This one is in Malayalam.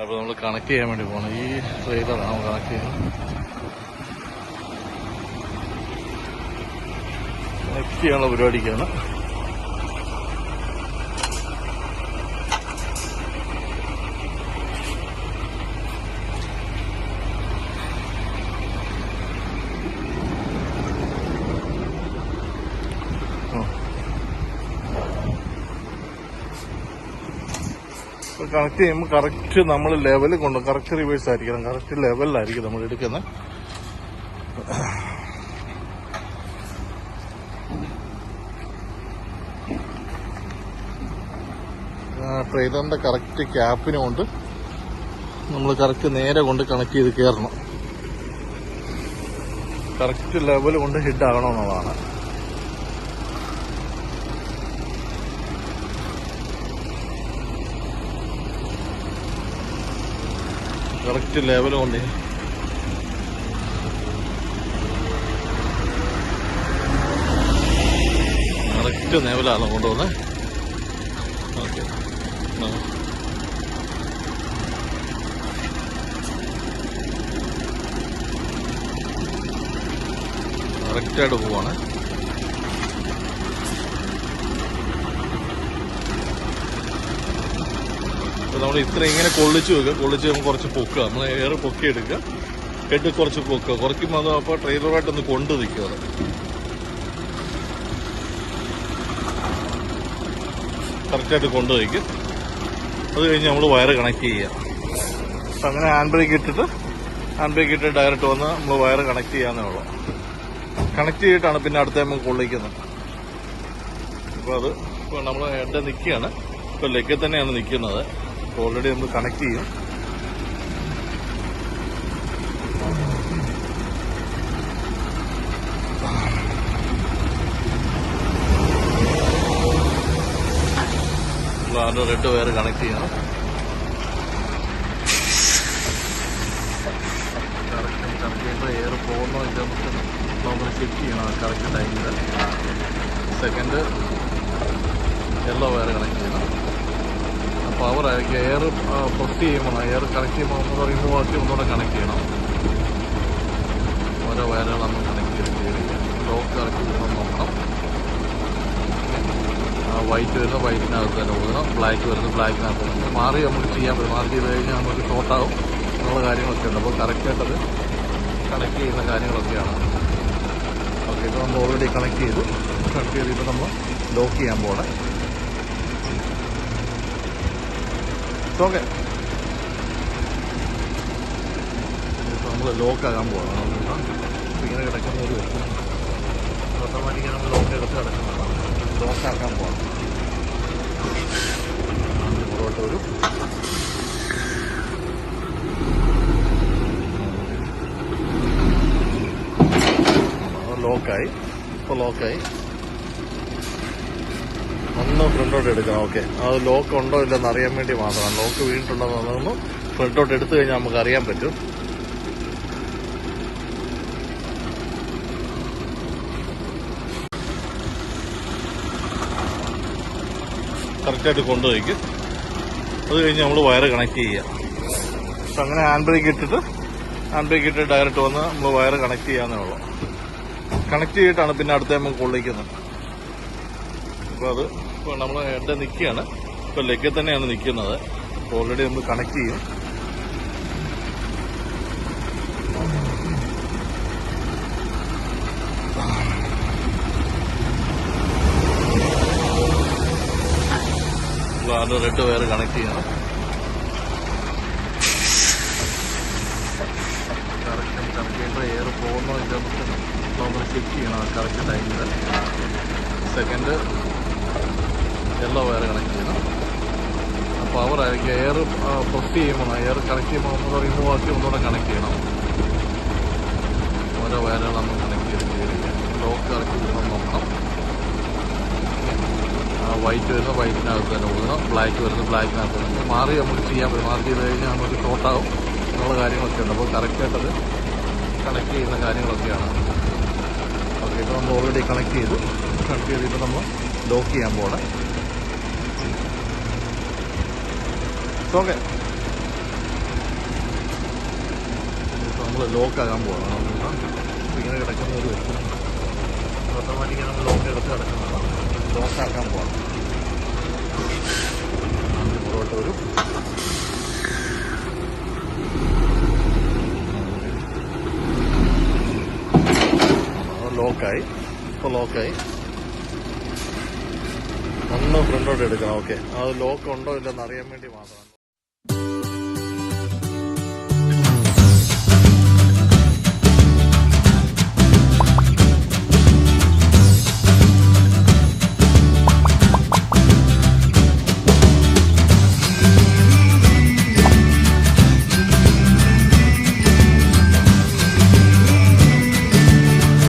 അപ്പോൾ നമ്മൾ കണക്ട് ചെയ്യാൻ വേണ്ടി പോകണം. ഈ ട്രെയിലറാണ് നമ്മൾ കണക്ട് ചെയ്യുന്നത്. കണക്ട് ചെയ്യാനുള്ള പരിപാടിക്കാണ്. കണക്ട് ചെയ്യുമ്പോൾ കറക്റ്റ് നമ്മൾ ലെവൽ കൊണ്ട് കറക്റ്റ് റിവേഴ്സ് ആയിരിക്കണം. കറക്റ്റ് ലെവലിലായിരിക്കും നമ്മൾ എടുക്കുന്നത്. ട്രെയിലറിന്റെ കറക്റ്റ് ക്യാപ്പിനെ കൊണ്ട് നമ്മൾ കറക്റ്റ് നേരെ കൊണ്ട് കണക്ട് ചെയ്ത് കയറണം. കറക്റ്റ് ലെവൽ കൊണ്ട് ഹിറ്റ് ആകണമെന്നുള്ളതാണ്. കറക്റ്റ് ലെവൽ കൊണ്ട് കറക്റ്റ് ലെവലാണ് കൊണ്ടുപോകുന്നത്. ഓക്കെ, കറക്റ്റായിട്ട് പോവാണ്. നമ്മൾ ഇത്ര ഇങ്ങനെ കൊള്ളിച്ച് വെക്കുക. കൊള്ളിച്ച് നമുക്ക് കുറച്ച് പൊക്കുക. നമ്മൾ എയർ പൊക്കി എടുക്കുക. ഹെഡ് കുറച്ച് പൊക്കുക. കുറയ്ക്കുമ്പോൾ അത് അപ്പോൾ ട്രെയിലറായിട്ടൊന്ന് കൊണ്ട് നിൽക്കുക. അത് കറക്റ്റായിട്ട് കൊണ്ട് വയ്ക്കും. അത് കഴിഞ്ഞ് നമ്മൾ വയർ കണക്ട് ചെയ്യുക. അപ്പം അങ്ങനെ ഹാൻഡ് ബ്രേക്ക് ഇട്ടിട്ട് ഡയറക്റ്റ് വന്ന് നമ്മൾ വയർ കണക്ട് ചെയ്യാന്നേ ഉള്ളൂ. കണക്ട് ചെയ്തിട്ടാണ് പിന്നെ അടുത്ത നമുക്ക് കൊള്ളിക്കുന്നത്. അപ്പോൾ അത് ഇപ്പോൾ നമ്മൾ ഹെഡ് നിൽക്കുകയാണ്. ഇപ്പോൾ ലെഗിൽ തന്നെയാണ് നിൽക്കുന്നത്. ഓൾറെഡി നമ്മൾ കണക്ട് ചെയ്യും. അതിൻ്റെ റെഡ് വയർ കണക്ട് ചെയ്യണം. കറക്റ്റ് എയർ പോകുന്നോ ഇല്ല നമുക്ക് ചെക്ക് ചെയ്യണം. കറക്റ്റ് ടൈമിൽ സെക്കൻഡ് യെല്ലോ വയർ കണക്ട് ചെയ്യണം. പവർ ആയിരിക്കും. എയർ പൊട്ടി ചെയ്യുമ്പോൾ എയർ കണക്ട് ചെയ്യുമ്പോൾ ഒന്നുകൂടെ റിമൂവ് ആക്കി ഒന്നുകൂടെ കണക്ട് ചെയ്യണം. ഓരോ വയറുകൾ നമ്മൾ കണക്ട് ചെയ്ത് ലോക്ക് കറക്റ്റ് ചെയ്യുമ്പോൾ നോക്കണം. വൈറ്റ് വരുന്ന വൈറ്റിനകത്ത് തന്നെ ഊതണം. ബ്ലാക്ക് വരുന്ന ബ്ലാക്കിനകത്ത് തന്നെ മാറി നമുക്ക് ചെയ്യാൻ പറ്റും. മാറി ചെയ്ത് കഴിഞ്ഞാൽ നമുക്ക് ഷോർട്ടാകും എന്നുള്ള കാര്യങ്ങളൊക്കെ ഉണ്ട്. അപ്പോൾ കറക്റ്റായിട്ടത് കണക്ട് ചെയ്യുന്ന കാര്യങ്ങളൊക്കെയാണ്. ഓക്കെ, ഇപ്പോൾ നമ്മൾ ഓൾറെഡി കണക്ട് ചെയ്തിട്ട് നമ്മൾ ലോക്ക് ചെയ്യാൻ പോകണം. ഓക്കെ, ഇപ്പോൾ നമ്മൾ ലോക്കാകാൻ പോകണം. ഇങ്ങനെ കിടക്കുന്ന ഒരു ഓട്ടോമാറ്റിക്കായി നമ്മൾ ലോക്ക് എടുത്ത് കിടക്കുന്നതാണ്. ലോക്കാക്കാൻ പോകണം. പുറകോട്ട് വരും. ലോക്കായി. ഇപ്പോൾ ലോക്കായി. ഒന്ന് ഫ്രണ്ടോട്ട് എടുക്കണം. ഓക്കെ, അത് ലോക്ക് ഉണ്ടോ ഇല്ലെന്ന് അറിയാൻ വേണ്ടി മാത്രമാണ്. ലോക്ക് വീണിട്ടുണ്ടോ എന്നൊന്ന് ഫ്രണ്ടോട്ട് എടുത്തു കഴിഞ്ഞാൽ നമുക്ക് അറിയാൻ പറ്റും. കറക്റ്റായിട്ട് കൊണ്ടുപോയിക്കും. അത് കഴിഞ്ഞ് നമ്മൾ വയർ കണക്ട് ചെയ്യുക. അപ്പം അങ്ങനെ ഹാൻഡ് ബ്രേക്ക് ഇട്ടിട്ട് ഡയറക്റ്റ് വന്ന് നമ്മൾ വയർ കണക്ട് ചെയ്യാന്നേ ഉള്ളൂ. കണക്ട് ചെയ്തിട്ടാണ് പിന്നെ അടുത്ത നമുക്ക് കൊള്ളിക്കുന്നത്. അപ്പോൾ അത് ഇപ്പോൾ നമ്മൾ ഹെഡ് നിൽക്കുകയാണ്. ഇപ്പോൾ ലെഗിൽ തന്നെയാണ് നിൽക്കുന്നത്. ഓൾറെഡി നമ്മൾ കണക്ട് ചെയ്യും. അതിൻ്റെ റെഡ് വയർ കണക്ട് ചെയ്യണം. കറക്റ്റ് എയർ പോകുന്നോ ഇല്ല നമ്മൾ ചെക്ക് ചെയ്യണം. കറക്റ്റ് ടൈമിൽ സെക്കൻഡ് യെല്ലോ വയർ കണക്ട് ചെയ്യണം. പവർ ആയിരിക്കും. എയർ പൊട്ടി ചെയ്യുമ്പോൾ എയർ കണക്ട് ചെയ്യുമ്പോൾ ഒന്നുകൂടെ റിമൂവ് ആക്കി ഒന്നുകൂടെ കണക്ട് ചെയ്യണം. ഓരോ വയറുകൾ നമ്മൾ കണക്ട് ചെയ്തിരിക്കുക. ലോക്ക് കറക്റ്റ് ചെയ്യുമ്പോൾ നോക്കണം. വൈറ്റ് വരുന്ന വൈറ്റിനകത്ത് തന്നെ ഊതണം. ബ്ലാക്ക് വരുന്ന ബ്ലാക്കിനകത്ത് തന്നെ മാറി നമുക്ക് ചെയ്യാൻ പറ്റും. മാറി ചെയ്ത് കഴിഞ്ഞാൽ നമുക്ക് ഷോർട്ടാകും എന്നുള്ള കാര്യങ്ങളൊക്കെ ഉണ്ട്. അപ്പോൾ കറക്റ്റായിട്ടത് കണക്ട് ചെയ്യുന്ന കാര്യങ്ങളൊക്കെയാണ്. ഓക്കെ, ഇപ്പോൾ നമ്മൾ ഓൾറെഡി കണക്ട് ചെയ്തിട്ട് നമ്മൾ ലോക്ക് ചെയ്യാൻ പോകണം. ഓക്കെ, നമ്മൾ ലോക്കാകാൻ പോകണം. ഇങ്ങനെ കിടക്കുന്ന ഒരു ഓട്ടോമാറ്റിക്കായി നമ്മൾ ലോക്ക് എടുത്ത് കിടക്കുന്നതാണ്. ലോക്കാക്കാൻ പോകണം. പുറകോട്ട് വരും. ലോക്കായി. ഇപ്പോൾ ലോക്കായി. ഒന്ന് ഫ്രണ്ടോട്ട് എടുക്കണം. ഓക്കെ, അത് ലോക്ക് ഉണ്ടോ ഇല്ലെന്ന് അറിയാൻ വേണ്ടി മാത്രമാണ്.